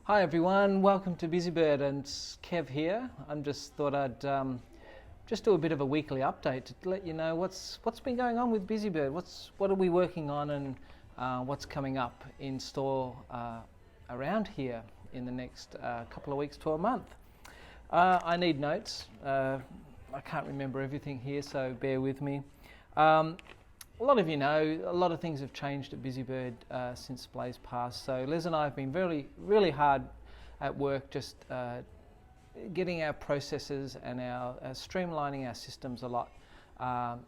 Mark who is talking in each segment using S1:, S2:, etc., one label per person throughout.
S1: Hi everyone, welcome to Busybird, and it's Kev here. I just thought I'd just do a bit of a weekly update to let you know what's been going on with Busybird. What are we working on, and what's coming up in store around here in the next couple of weeks to a month. I need notes. I can't remember everything here, so bear with me. A lot of you know, a lot of things have changed at Busybird since Blaze passed. So Les and I have been really hard at work just getting our processes and our streamlining our systems a lot,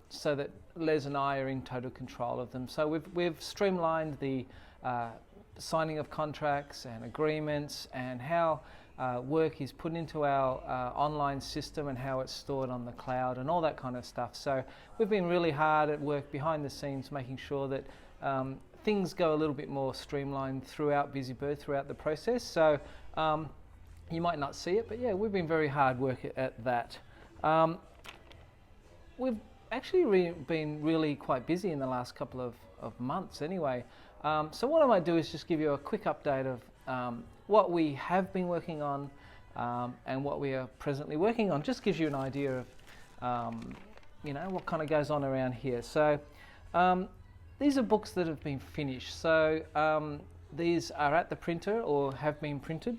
S1: so that Les and I are in total control of them. So we've streamlined the signing of contracts and agreements, and how work is put into our online system and how it's stored on the cloud and all that kind of stuff. So we've been really hard at work behind the scenes, making sure that things go a little bit more streamlined throughout Busybird, throughout the process. So you might not see it, but yeah, we've been very hard work at that. We've actually been really quite busy in the last couple of months anyway. So what I might do is just give you a quick update of what we have been working on and what we are presently working on. Just gives you an idea of what kind of goes on around here. So these are books that have been finished. So these are at the printer or have been printed.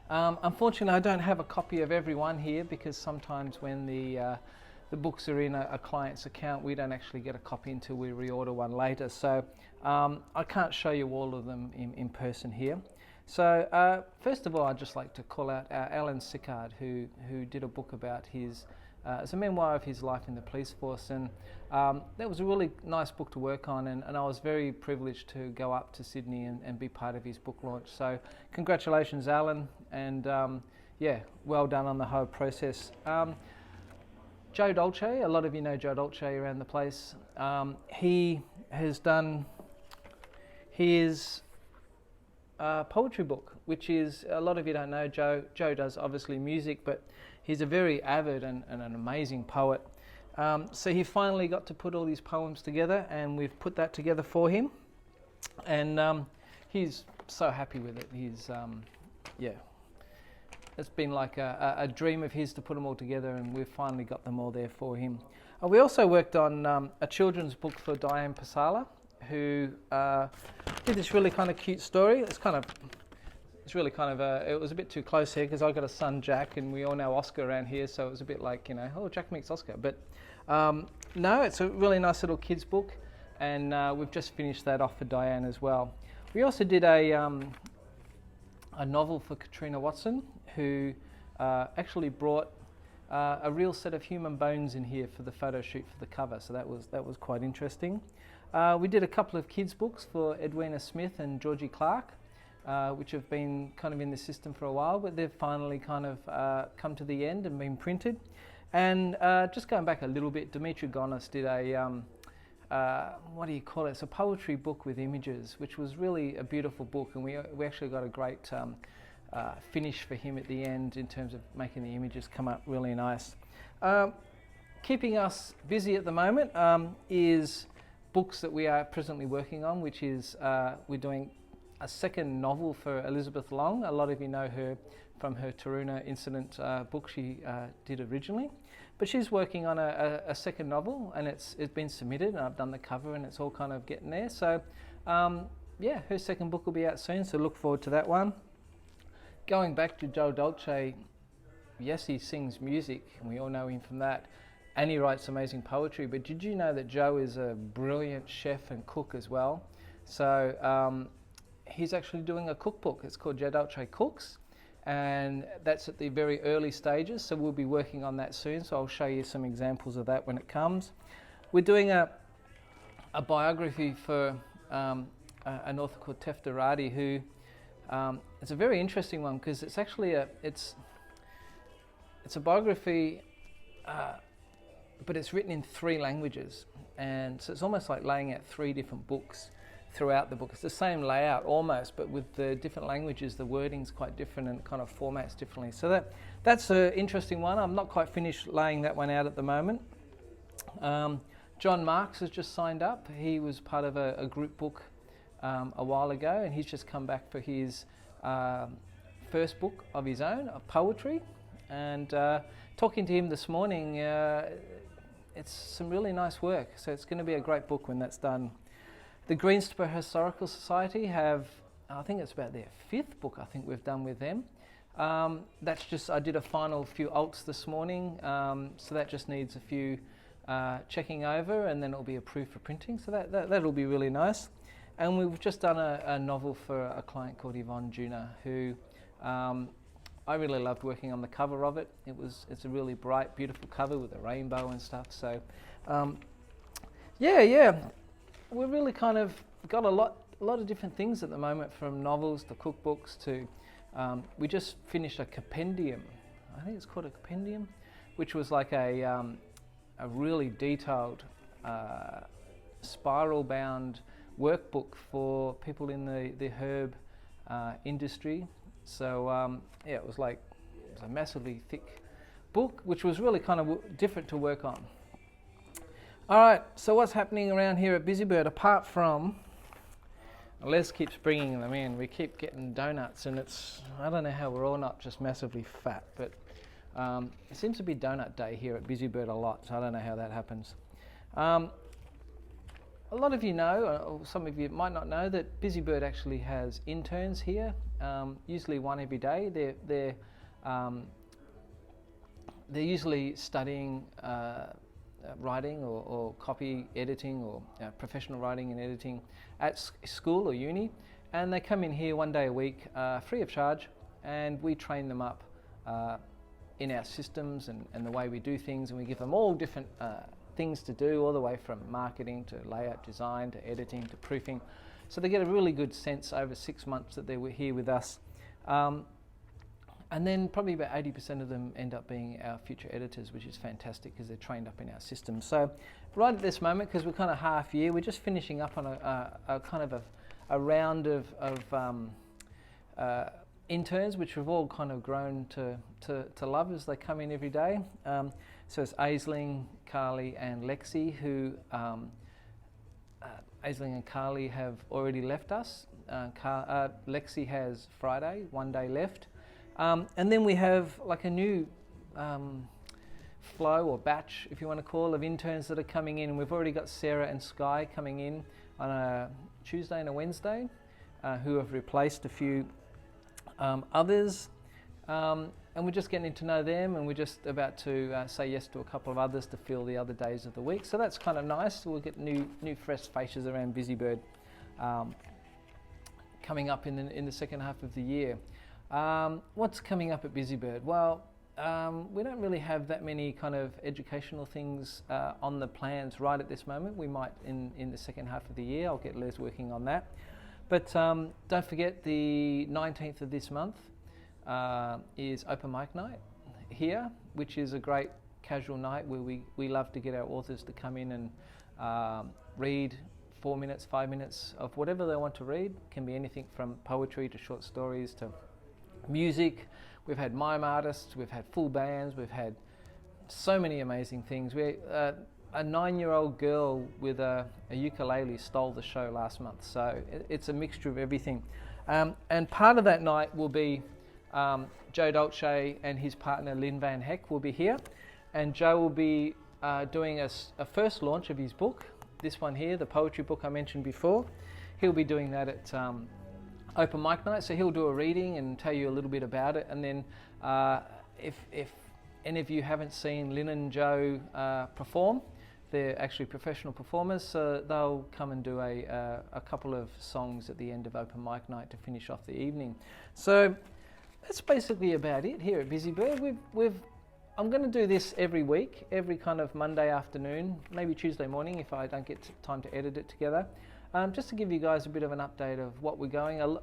S1: Unfortunately, I don't have a copy of every one here, because sometimes when the books are in a client's account, we don't actually get a copy until we reorder one later. So I can't show you all of them in person here. So first of all, I'd just like to call out Alan Sickard, who did a book about his, it's a memoir of his life in the police force, and that was a really nice book to work on, and I was very privileged to go up to Sydney and be part of his book launch. So congratulations, Alan, and yeah, well done on the whole process. Joe Dolce, a lot of you know Joe Dolce around the place. He has done his poetry book, which is, a lot of you don't know, Joe does obviously music, but he's a very avid and an amazing poet. So he finally got to put all these poems together, and we've put that together for him, and he's so happy with it. He's yeah, it's been like a dream of his to put them all together, and we've finally got them all there for him. We also worked on a children's book for Diane Pasala, who did this really kind of cute story. It was a bit too close here, because I got a son, Jack, and we all know Oscar around here, so it was a bit like, oh, Jack meets Oscar. But no, it's a really nice little kids book, and we've just finished that off for Diane as well. We also did a novel for Katrina Watson, who actually brought a real set of human bones in here for the photo shoot for the cover, so that was quite interesting. We did a couple of kids books for Edwina Smith and Georgie Clark, which have been kind of in the system for a while, but they've finally kind of come to the end and been printed. And just going back a little bit, Dimitri Gonis did a what do you call it? It's a poetry book with images, which was really a beautiful book, and we actually got a great finish for him at the end in terms of making the images come up really nice. Keeping us busy at the moment is books that we are presently working on, which is we're doing a second novel for Elizabeth Long. A lot of you know her from her Taruna incident book she did originally, but she's working on a second novel, and it's been submitted, and I've done the cover, and it's all kind of getting there. So yeah, her second book will be out soon, so look forward to that one. Going back to Joe Dolce, yes, he sings music, and we all know him from that, and he writes amazing poetry, but did you know that Joe is a brilliant chef and cook as well? So he's actually doing a cookbook. It's called Joe Dolce Cooks, and that's at the very early stages, so we'll be working on that soon, so I'll show you some examples of that when it comes. We're doing a biography for an author called Tef Daradi, who it's a very interesting one, because it's actually it's a biography, but it's written in 3 languages, and so it's almost like laying out 3 different books throughout the book. It's the same layout almost, but with the different languages, the wording's quite different and kind of formats differently. So that's an interesting one. I'm not quite finished laying that one out at the moment. John Marks has just signed up. He was part of a group book a while ago, and he's just come back for his first book of his own, of poetry. And talking to him this morning, it's some really nice work. So it's going to be a great book when that's done. The Greensboro Historical Society have, I think it's about their 5th book I think we've done with them. That's just, I did a final few alts this morning, so that just needs a few checking over, and then it'll be approved for printing, so that'll be really nice. And we've just done a novel for a client called Yvonne Juna, who I really loved working on the cover of it. It's a really bright, beautiful cover with a rainbow and stuff. So yeah, we've really kind of got a lot of different things at the moment, from novels to cookbooks to we just finished a compendium. I think it's called a compendium, which was like a really detailed spiral-bound workbook for people in the herb industry. So yeah, it was a massively thick book, which was really kind of different to work on. All right, so what's happening around here at Busybird, apart from Les keeps bringing them in. We keep getting donuts, and I don't know how we're all not just massively fat, but it seems to be donut day here at Busybird a lot, so I don't know how that happens. A lot of you know, or some of you might not know, that Busybird actually has interns here, usually one every day. They're usually studying writing or copy editing or professional writing and editing at school or uni, and they come in here one day a week free of charge, and we train them up in our systems and the way we do things, and we give them all different things to do, all the way from marketing to layout design to editing to proofing. So they get a really good sense over 6 months that they were here with us. And then probably about 80% of them end up being our future editors, which is fantastic because they're trained up in our system. So right at this moment, because we're kind of half year, we're just finishing up on a kind of a round of interns, which we've all kind of grown to love as they come in every day. So it's Aisling, Carly and Lexi, who Aisling and Carly have already left us. Lexi has Friday, 1 day left. And then we have like a new flow or batch, if you want to call, of interns that are coming in. And we've already got Sarah and Sky coming in on a Tuesday and a Wednesday, who have replaced a few others. And we're just getting to know them, and we're just about to say yes to a couple of others to fill the other days of the week. So that's kind of nice. We'll get new fresh faces around Busybird coming up in the second half of the year. What's coming up at Busybird? Well, we don't really have that many kind of educational things on the plans right at this moment. We might in the second half of the year. I'll get Les working on that. But don't forget, the 19th of this month is open mic night here, which is a great casual night where we love to get our authors to come in and read 4 minutes, 5 minutes of whatever they want to read. Can be anything from poetry to short stories to music. We've had mime artists, we've had full bands, we've had so many amazing things. A 9-year-old girl with a ukulele stole the show last month, so it's a mixture of everything. And part of that night will be Joe Dolce and his partner Lynn Van Heck will be here, and Joe will be doing a first launch of his book, this one here, the poetry book I mentioned before. He'll be doing that at open mic night, so he'll do a reading and tell you a little bit about it. And then if any of you haven't seen Lynn and Joe perform, they're actually professional performers, so they'll come and do a couple of songs at the end of open mic night to finish off the evening. So that's basically about it here at Busybird. I'm going to do this every week, every kind of Monday afternoon, maybe Tuesday morning if I don't get time to edit it together. Just to give you guys a bit of an update of what we're going.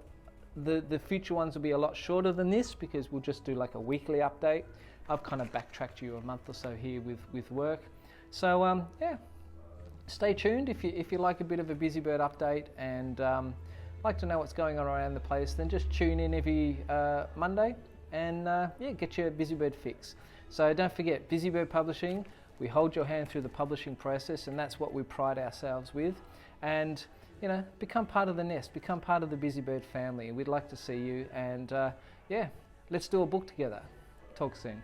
S1: The future ones will be a lot shorter than this because we'll just do like a weekly update. I've kind of backtracked you a month or so here with work. So yeah, stay tuned if you like a bit of a Busybird update and like to know what's going on around the place. Then just tune in every Monday and yeah, get your Busybird fix. So don't forget, Busybird Publishing. We hold your hand through the publishing process, and that's what we pride ourselves with. And become part of the nest, become part of the Busybird family. We'd like to see you, and yeah, let's do a book together. Talk soon.